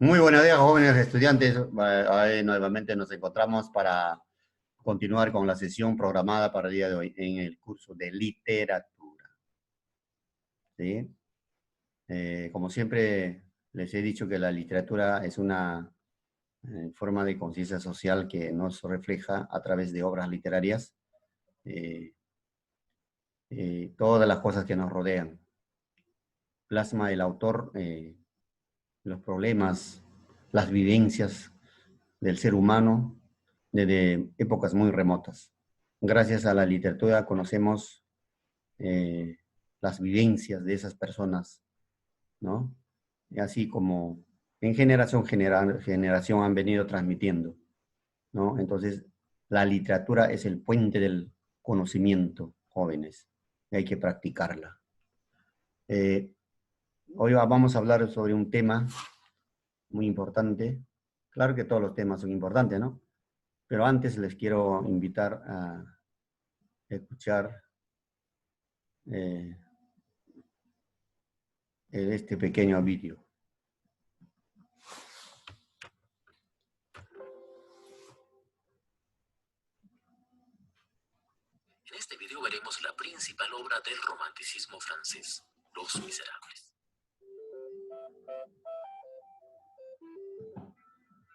Muy buenos días, jóvenes estudiantes. Nuevamente nos encontramos para continuar con la sesión programada para el día de hoy en el curso de literatura. ¿Sí? Como siempre les he dicho que la literatura es una forma de conciencia social que nos refleja a través de obras literarias eh, todas las cosas que nos rodean. Plasma el autor los problemas, las vivencias del ser humano desde épocas muy remotas. Gracias a la literatura conocemos eh, las vivencias de esas personas, ¿no? Y así como en generación han venido transmitiendo, ¿no? Entonces, la literatura es el puente del conocimiento, jóvenes, y hay que practicarla. Eh, Hoy vamos a hablar sobre un tema muy importante. Claro que todos los temas son importantes, ¿no? Pero antes les quiero invitar a escuchar eh, este pequeño vídeo. En este video veremos la principal obra del romanticismo francés, Los Miserables.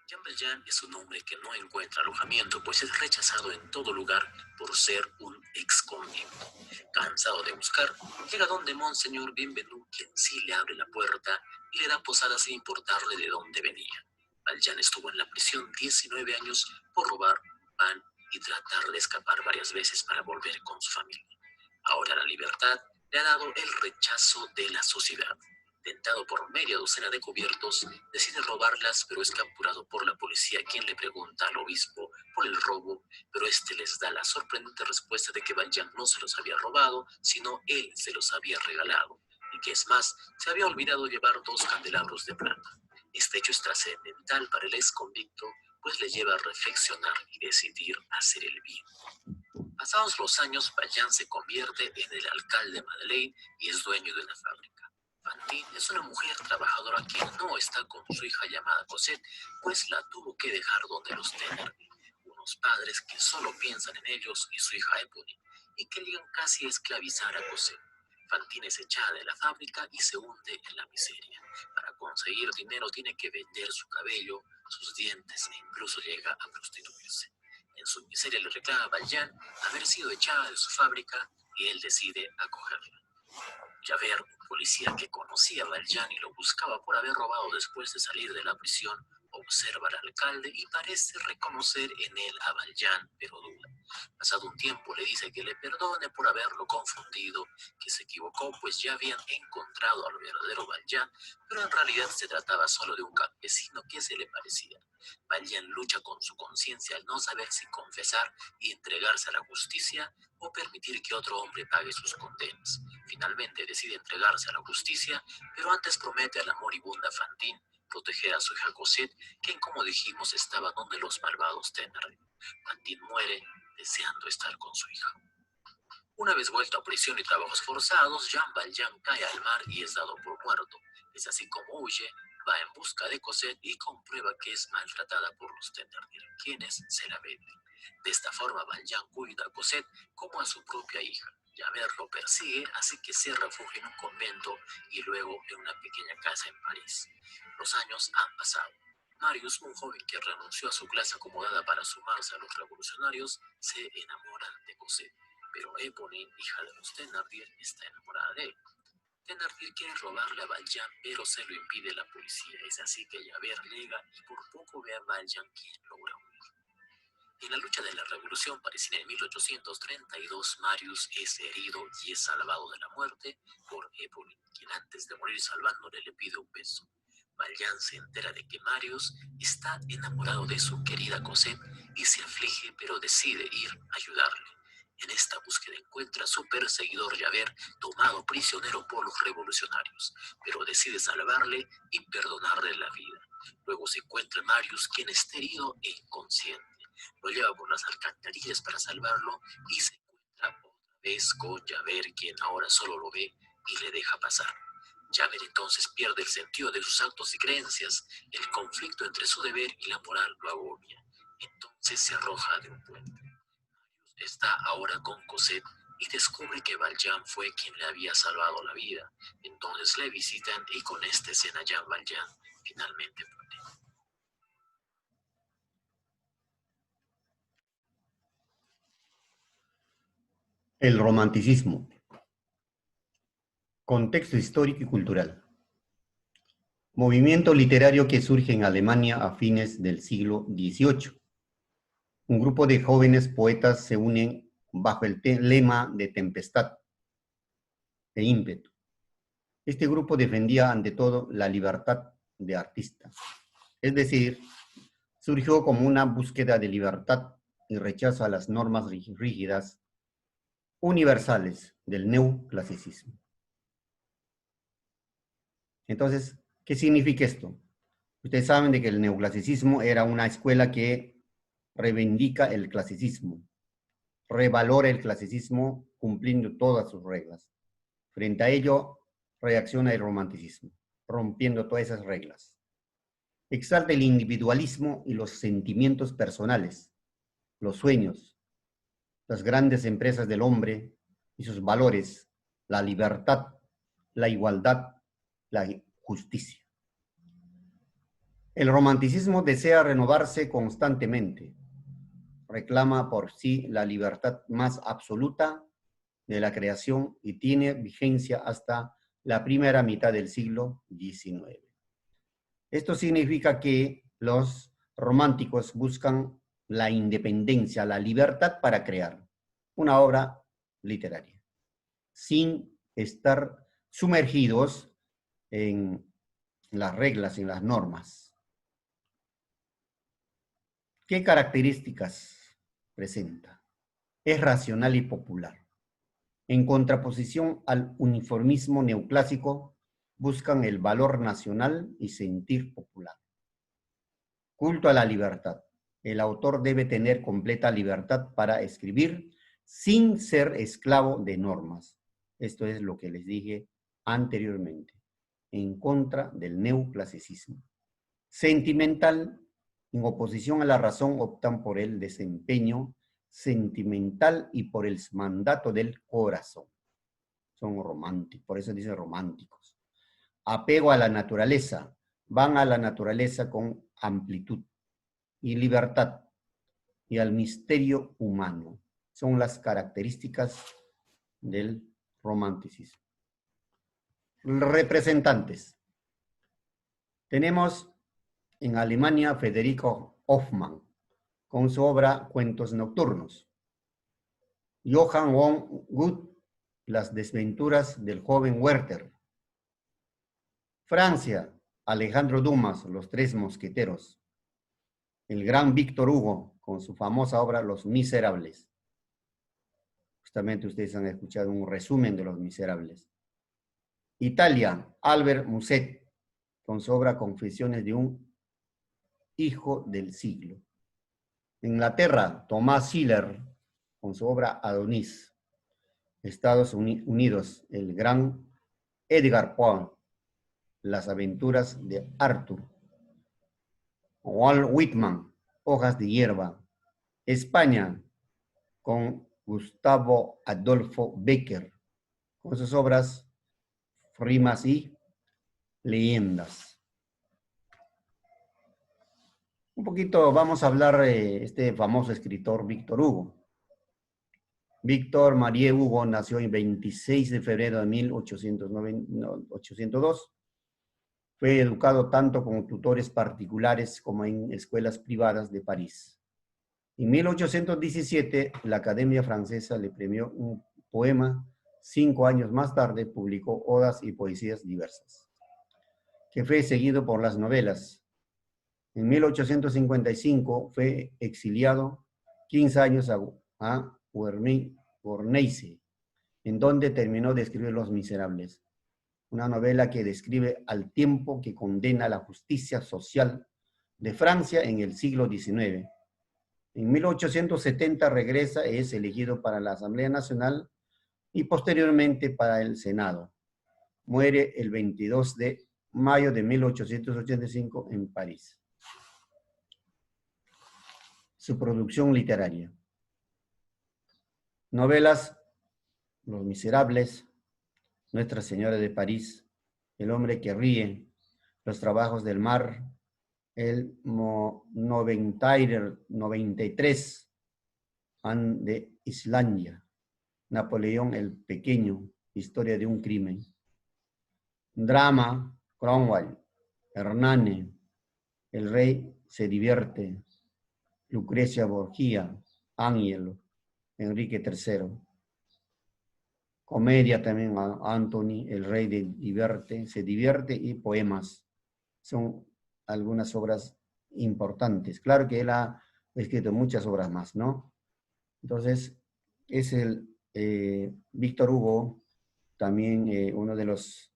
Jean Valjean es un hombre que no encuentra alojamiento, pues es rechazado en todo lugar por ser un ex-convicto. Cansado de buscar, llega donde Monseñor Bienvenu, quien sí le abre la puerta y le da posada sin importarle de dónde venía. Valjean estuvo en la prisión 19 años por robar pan y tratar de escapar varias veces para volver con su familia. Ahora la libertad le ha dado el rechazo de la sociedad. Tentado por media docena de cubiertos, decide robarlas, pero es capturado por la policía, quien le pregunta al obispo por el robo, pero este les da la sorprendente respuesta de que Valjean no se los había robado, sino él se los había regalado, y que es más, se había olvidado llevar 2 candelabros de plata. Este hecho es trascendental para el ex convicto, pues le lleva a reflexionar y decidir hacer el bien. Pasados los años, Valjean se convierte en el alcalde de Madeleine y es dueño de una fábrica. Fantine es una mujer trabajadora que no está con su hija llamada Cosette, pues la tuvo que dejar donde los Thénardier, unos padres que solo piensan en ellos y su hija Éponine, y que llegan casi a esclavizar a Cosette. Fantine es echada de la fábrica y se hunde en la miseria. Para conseguir dinero tiene que vender su cabello, sus dientes e incluso llega a prostituirse. En su miseria le reclama a Valjean haber sido echada de su fábrica y él decide acogerla. Javert, un policía que conocía a Valjean y lo buscaba por haber robado después de salir de la prisión, observa al alcalde y parece reconocer en él a Valjean, pero duda. Pasado un tiempo le dice que le perdone por haberlo confundido, que se equivocó pues ya habían encontrado al verdadero Valjean, pero en realidad se trataba solo de un campesino que se le parecía. Valjean lucha con su conciencia al no saber si confesar y entregarse a la justicia o permitir que otro hombre pague sus condenas. Finalmente decide entregarse a la justicia, pero antes promete a la moribunda Fantine proteger a su hija Cosette, quien, como dijimos, estaba donde los malvados Thénardier. Fantine muere deseando estar con su hija. Una vez vuelto a prisión y trabajos forzados, Jean Valjean cae al mar y es dado por muerto. Es así como huye, va en busca de Cosette y comprueba que es maltratada por los Thénardier, quienes se la venden. De esta forma, Valjean cuida a Cosette como a su propia hija. Javert lo persigue, así que se refugia en un convento y luego en una pequeña casa en París. Los años han pasado. Marius, un joven que renunció a su clase acomodada para sumarse a los revolucionarios, se enamora de Cosette. Pero Éponine, hija de los Thénardier, está enamorada de él. Thénardier quiere robarle a Valjean, pero se lo impide la policía. Es así que Javert llega y por poco ve a Valjean, quien logra huir. En la lucha de la Revolución parisina en 1832, Marius es herido y es salvado de la muerte por Éponine, quien antes de morir salvándole le pide un beso. Valjean se entera de que Marius está enamorado de su querida Cosette y se aflige, pero decide ir a ayudarle. En esta búsqueda encuentra a su perseguidor Javert, tomado prisionero por los revolucionarios, pero decide salvarle y perdonarle la vida. Luego se encuentra Marius, quien está herido e inconsciente. Lo lleva por las alcantarillas para salvarlo y se encuentra otra vez con Javert, quien ahora solo lo ve y le deja pasar. Javert entonces pierde el sentido de sus actos y creencias. El conflicto entre su deber y la moral lo agobia. Entonces se arroja de un puente. Está ahora con Cosette y descubre que Valjean fue quien le había salvado la vida. Entonces le visitan y con esta escena Jean Valjean finalmente muere. El romanticismo. Contexto histórico y cultural. Movimiento literario que surge en Alemania a fines del siglo XVIII. Un grupo de jóvenes poetas se unen bajo el lema de tempestad e ímpetu. Este grupo defendía ante todo la libertad de artista. Es decir, surgió como una búsqueda de libertad y rechazo a las normas rígidas universales del neoclasicismo. Entonces, ¿qué significa esto? Ustedes saben de que el neoclasicismo era una escuela que reivindica el clasicismo, revalora el clasicismo cumpliendo todas sus reglas. Frente a ello, reacciona el romanticismo, rompiendo todas esas reglas. Exalta el individualismo y los sentimientos personales, los sueños, las grandes empresas del hombre y sus valores, la libertad, la igualdad, la justicia. El romanticismo desea renovarse constantemente. Reclama por sí la libertad más absoluta de la creación y tiene vigencia hasta la primera mitad del siglo XIX. Esto significa que los románticos buscan la independencia, la libertad para crear una obra literaria, sin estar sumergidos en las reglas, en las normas. ¿Qué características presenta? Es racional y popular. En contraposición al uniformismo neoclásico, buscan el valor nacional y sentir popular. Culto a la libertad. El autor debe tener completa libertad para escribir sin ser esclavo de normas. Esto es lo que les dije anteriormente, en contra del neoclasicismo. Sentimental. En oposición a la razón, optan por el desempeño sentimental y por el mandato del corazón. Son románticos, por eso dicen románticos. Apego a la naturaleza. Van a la naturaleza con amplitud y libertad y al misterio humano. Son las características del romanticismo. Representantes. Tenemos en Alemania Federico Hoffmann, con su obra Cuentos Nocturnos. Johann von Goethe, Las desventuras del joven Werther. Francia, Alejandro Dumas, Los Tres Mosqueteros. El gran Víctor Hugo, con su famosa obra Los Miserables. Justamente ustedes han escuchado un resumen de Los Miserables. Italia, Albert Musset, con su obra Confesiones de un hijo del siglo. Inglaterra, Thomas Schiller, con su obra Adonis. Estados Unidos, el gran Edgar Poe, Las aventuras de Arthur. Walt Whitman, Hojas de hierba. España, con Gustavo Adolfo Bécquer, con sus obras Rimas y leyendas. Un poquito vamos a hablar de este famoso escritor Víctor Hugo. Víctor Marie Hugo nació el 26 de febrero de 1802. Fue educado tanto con tutores particulares como en escuelas privadas de París. En 1817, la Academia Francesa le premió un poema. 5 años más tarde, publicó odas y poesías diversas, que fue seguido por las novelas. En 1855 fue exiliado 15 años a Guernesey, en donde terminó de escribir Los Miserables, una novela que describe al tiempo que condena la justicia social de Francia en el siglo XIX. En 1870 regresa, es elegido para la Asamblea Nacional y posteriormente para el Senado. muere el 22 de mayo de 1885 en París. Su producción literaria. Novelas: Los Miserables, Nuestra Señora de París, El hombre que ríe, Los trabajos del mar, el 93, Anne de Islandia, Napoleón el Pequeño, Historia de un crimen. Drama: Cromwell, Hernani, El rey se divierte, Lucrecia Borgia, Ángelo, Enrique III. Comedia también: Anthony, El rey se divierte, y poemas. Son algunas obras importantes. Claro que él ha escrito muchas obras más, ¿no? Entonces, es el Víctor Hugo, también uno de los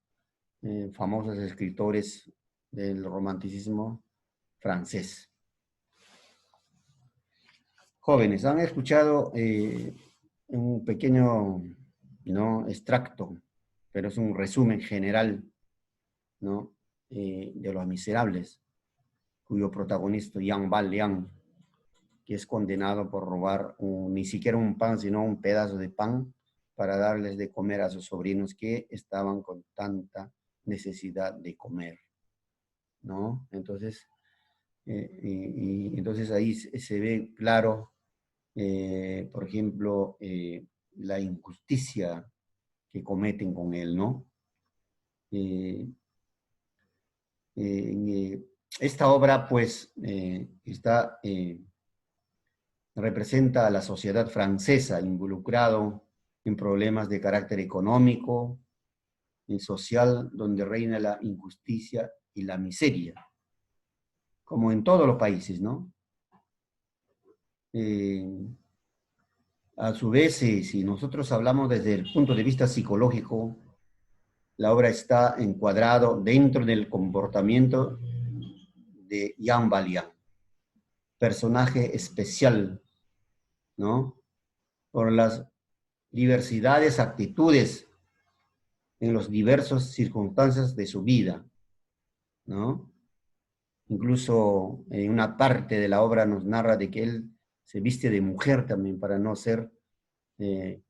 famosos escritores del romanticismo francés. Jóvenes, han escuchado un pequeño, ¿no?, extracto, pero es un resumen general, ¿no?, de Los Miserables, cuyo protagonista, Jean Valjean, que es condenado por robar ni siquiera un pan, sino un pedazo de pan para darles de comer a sus sobrinos que estaban con tanta necesidad de comer, ¿no? Entonces, entonces ahí se ve claro, por ejemplo, la injusticia que cometen con él, ¿no? Esta obra, pues, representa a la sociedad francesa involucrado en problemas de carácter económico y social, donde reina la injusticia y la miseria, como en todos los países, ¿no? A su vez, si nosotros hablamos desde el punto de vista psicológico, la obra está encuadrado dentro del comportamiento de Jean Valjean, personaje especial, ¿no?, por las diversidades, actitudes en las diversas circunstancias de su vida, ¿no? Incluso en una parte de la obra nos narra de que él se viste de mujer también para no ser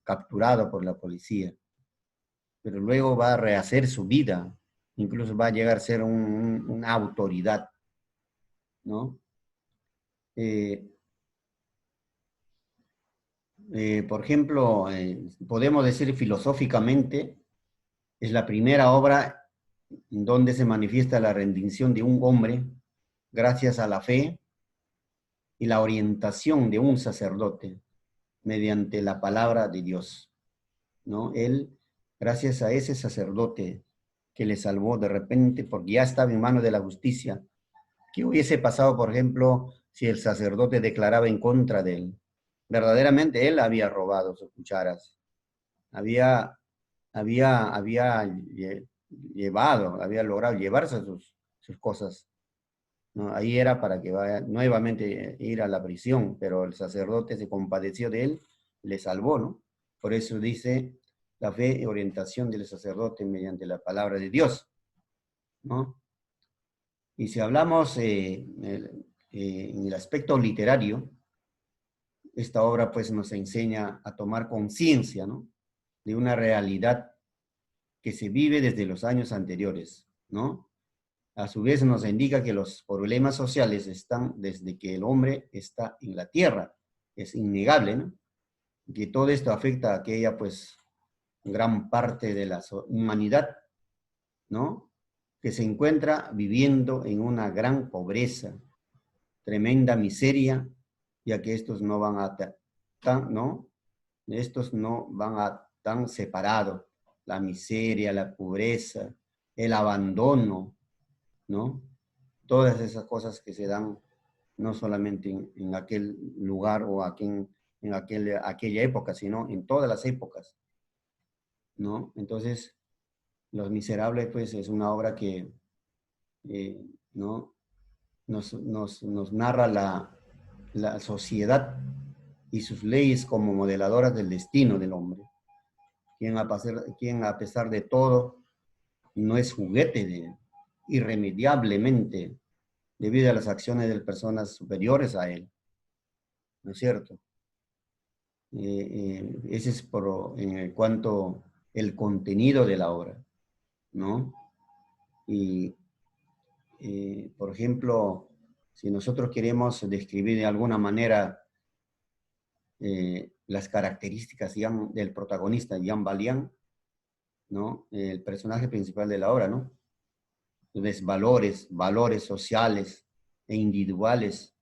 capturado por la policía. Pero luego va a rehacer su vida, incluso va a llegar a ser una autoridad, ¿no? Por ejemplo, podemos decir filosóficamente, es la primera obra en donde se manifiesta la rendición de un hombre gracias a la fe y la orientación de un sacerdote mediante la palabra de Dios, ¿no? Él, gracias a ese sacerdote que le salvó de repente, porque ya estaba en manos de la justicia, ¿qué hubiese pasado, por ejemplo, si el sacerdote declaraba en contra de él? Verdaderamente él había robado sus cucharas, había logrado llevarse sus cosas, ¿no? Ahí era para que vaya nuevamente ir a la prisión, pero el sacerdote se compadeció de él, le salvó, ¿no? Por eso dice la fe y orientación del sacerdote mediante la palabra de Dios, ¿no? Y si hablamos en el aspecto literario, esta obra pues nos enseña a tomar conciencia, ¿no?, de una realidad que se vive desde los años anteriores, ¿no? A su vez nos indica que los problemas sociales están desde que el hombre está en la tierra. Es innegable, ¿no?, que todo esto afecta a aquella, pues, gran parte de la humanidad, ¿no?, que se encuentra viviendo en una gran pobreza, tremenda miseria, ya que estos no van a tan separados. La miseria, la pobreza, el abandono, ¿no? Todas esas cosas que se dan no solamente en aquel lugar o aquí en aquella época, sino en todas las épocas, ¿no? Entonces, Los Miserables, pues, es una obra que, ¿no?, nos narra la sociedad y sus leyes como modeladoras del destino del hombre, quien a pesar de todo no es juguete irremediablemente debido a las acciones de personas superiores a él, ¿no es cierto? Ese es en cuanto el contenido de la obra, ¿no? Y, por ejemplo, si nosotros queremos describir de alguna manera las características del protagonista, Jean Valjean, ¿no? El personaje principal de la obra, ¿no? Entonces, valores sociales e individuales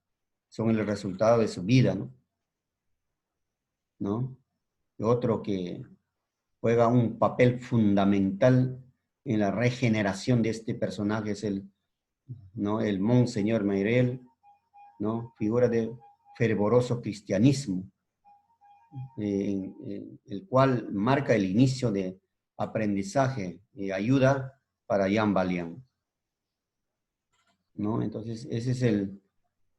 son el resultado de su vida, ¿no? ¿No? Y otro que juega un papel fundamental en la regeneración de este personaje es ¿no? El Monseñor Mayrel, ¿no? Figura de fervoroso cristianismo, el cual marca el inicio de aprendizaje y ayuda para Jean Valjean, ¿no? Entonces, ese es el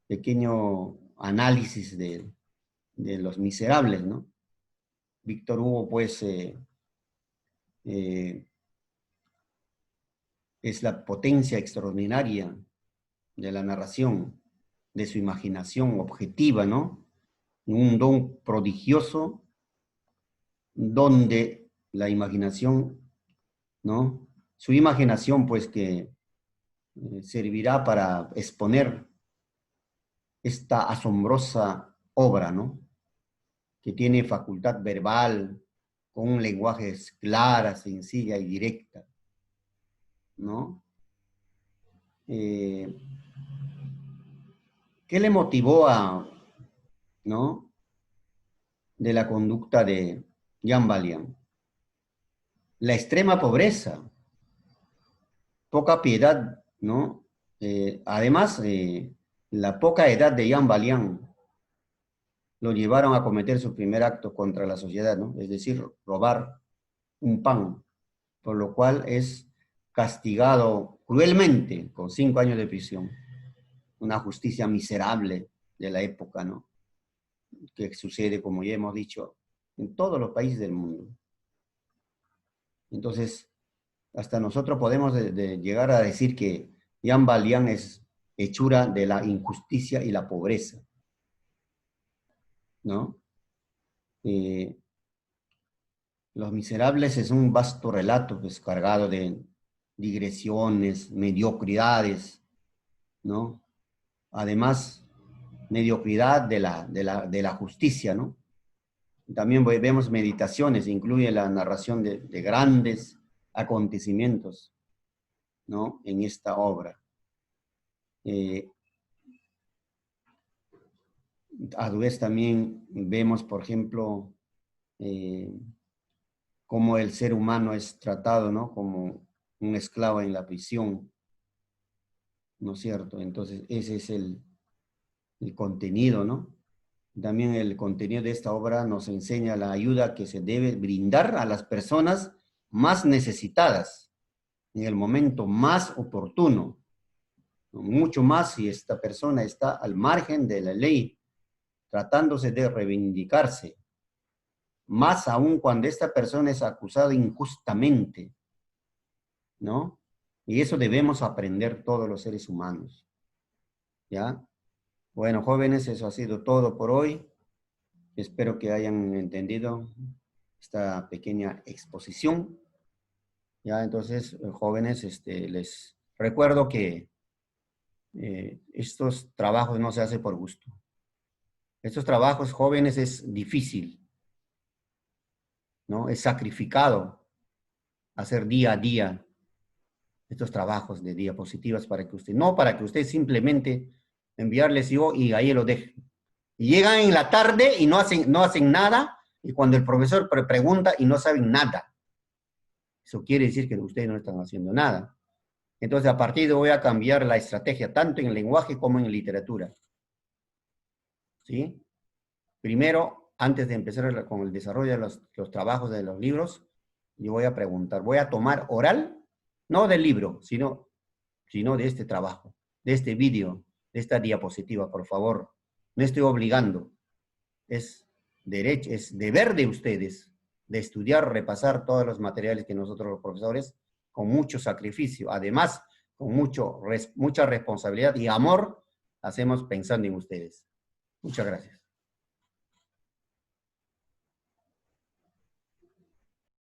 pequeño análisis de Los Miserables, ¿no? Víctor Hugo, pues, es la potencia extraordinaria de la narración, de su imaginación objetiva, ¿no? Un don prodigioso donde la imaginación, ¿no? Su imaginación, pues, que servirá para exponer esta asombrosa obra, ¿no? Que tiene facultad verbal, con un lenguaje clara, sencilla y directa, ¿no? ¿Qué le motivó ¿no? de la conducta de Jean Valjean? La extrema pobreza, poca piedad, ¿no? Además, la poca edad de Jean Valjean lo llevaron a cometer su primer acto contra la sociedad, ¿no? Es decir, robar un pan, por lo cual es castigado cruelmente con 5 años de prisión. Una justicia miserable de la época, ¿no? Que sucede, como ya hemos dicho, en todos los países del mundo. Entonces, hasta nosotros podemos llegar a decir que Jean Valjean es hechura de la injusticia y la pobreza, ¿no? Los Miserables es un vasto relato pues, cargado de digresiones, mediocridades, ¿no? Además, mediocridad de la justicia, ¿no? También vemos meditaciones, incluye la narración de grandes acontecimientos, ¿no? En esta obra. A su vez también vemos, por ejemplo, cómo el ser humano es tratado, ¿no? Como un esclavo en la prisión, ¿no es cierto? Entonces, ese es el contenido, ¿no? También el contenido de esta obra nos enseña la ayuda que se debe brindar a las personas más necesitadas en el momento más oportuno, mucho más si esta persona está al margen de la ley, tratándose de reivindicarse, más aún cuando esta persona es acusada injustamente, ¿no? Y eso debemos aprender todos los seres humanos, ¿ya? Bueno, jóvenes, eso ha sido todo por hoy. Espero que hayan entendido esta pequeña exposición. Ya, entonces, jóvenes, les recuerdo que estos trabajos no se hacen por gusto. Estos trabajos, jóvenes, es difícil, ¿no? Es sacrificado hacer día a día estos trabajos de diapositivas para que usted, no para que usted simplemente enviarles yo y ahí lo deje. Y llegan en la tarde y no hacen nada, y cuando el profesor pregunta y no saben nada. Eso quiere decir que ustedes no están haciendo nada. Entonces, a partir de hoy voy a cambiar la estrategia, tanto en lenguaje como en literatura. ¿Sí? Primero, antes de empezar con el desarrollo de los trabajos de los libros, yo voy a preguntar, voy a tomar oral, no del libro, sino de este trabajo, de este vídeo, de esta diapositiva, por favor. No estoy obligando. Es derecho, es deber de ustedes de estudiar, repasar todos los materiales que nosotros los profesores con mucho sacrificio, además con mucha responsabilidad y amor, hacemos pensando en ustedes. Muchas gracias.